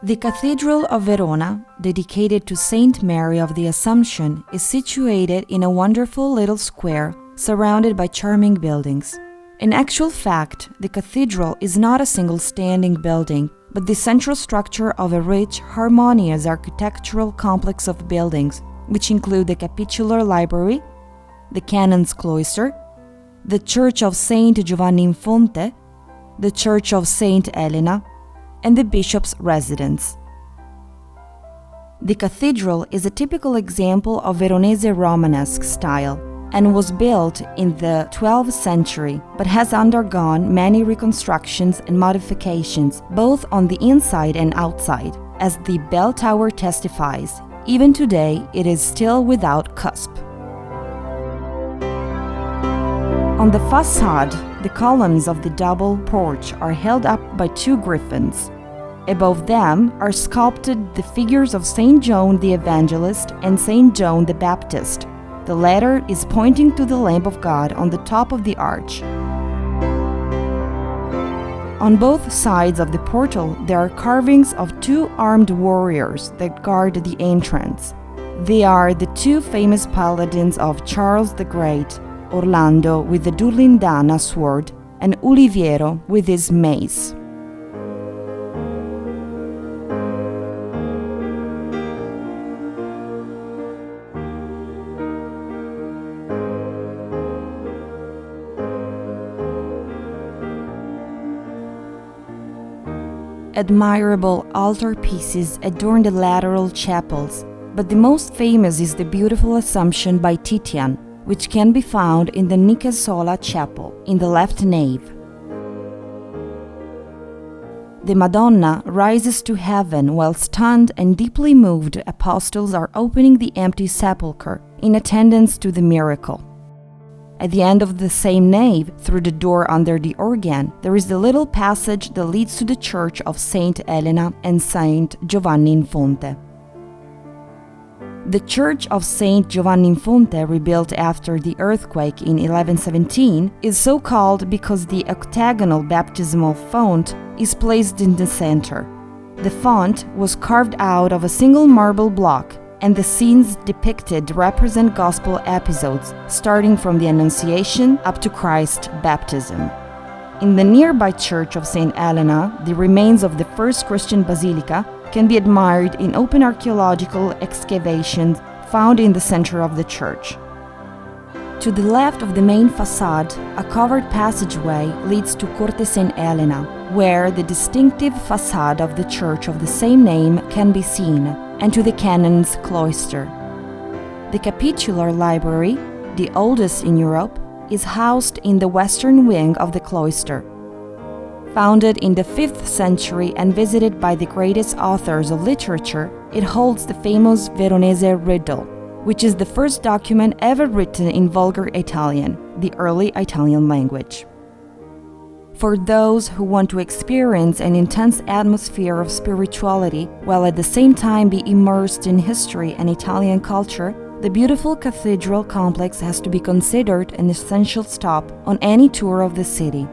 The Cathedral of Verona, dedicated to Saint Mary of the Assumption, is situated in a wonderful little square surrounded by charming buildings. In actual fact, the cathedral is not a single standing building, but the central structure of a rich, harmonious architectural complex of buildings, which include the Capitular Library, the Canons Cloister, the Church of Saint Giovanni in Fonte, the Church of Saint Elena, and the bishop's residence. The cathedral is a typical example of Veronese Romanesque style and was built in the 12th century, but has undergone many reconstructions and modifications, both on the inside and outside. As the bell tower testifies, even today it is still without cusp. On the facade, the columns of the double porch are held up by two griffins. Above them are sculpted the figures of Saint John the Evangelist and Saint John the Baptist. The latter is pointing to the Lamb of God on the top of the arch. On both sides of the portal there are carvings of two armed warriors that guard the entrance. They are the two famous paladins of Charles the Great, Orlando with the Durlindana sword and Oliviero with his mace. Admirable altarpieces adorn the lateral chapels, but the most famous is the beautiful Assumption by Titian, which can be found in the Nicesola chapel, in the left nave. The Madonna rises to heaven while stunned and deeply moved apostles are opening the empty sepulchre in attendance to the miracle. At the end of the same nave, through the door under the organ, there is the little passage that leads to the church of Saint Elena and Saint Giovanni in Fonte. The church of Saint Giovanni in Fonte, rebuilt after the earthquake in 1117, is so called because the octagonal baptismal font is placed in the center. The font was carved out of a single marble block, and the scenes depicted represent gospel episodes, starting from the Annunciation up to Christ's baptism. In the nearby church of St. Elena, the remains of the first Christian basilica can be admired in open archaeological excavations found in the center of the church. To the left of the main facade, a covered passageway leads to Corte St. Elena, where the distinctive facade of the church of the same name can be seen, and to the Canons Cloister. The Capitular Library, the oldest in Europe, is housed in the western wing of the cloister. Founded in the 5th century and visited by the greatest authors of literature, it holds the famous Veronese riddle, which is the first document ever written in vulgar Italian, the early Italian language. For those who want to experience an intense atmosphere of spirituality while at the same time be immersed in history and Italian culture, the beautiful cathedral complex has to be considered an essential stop on any tour of the city.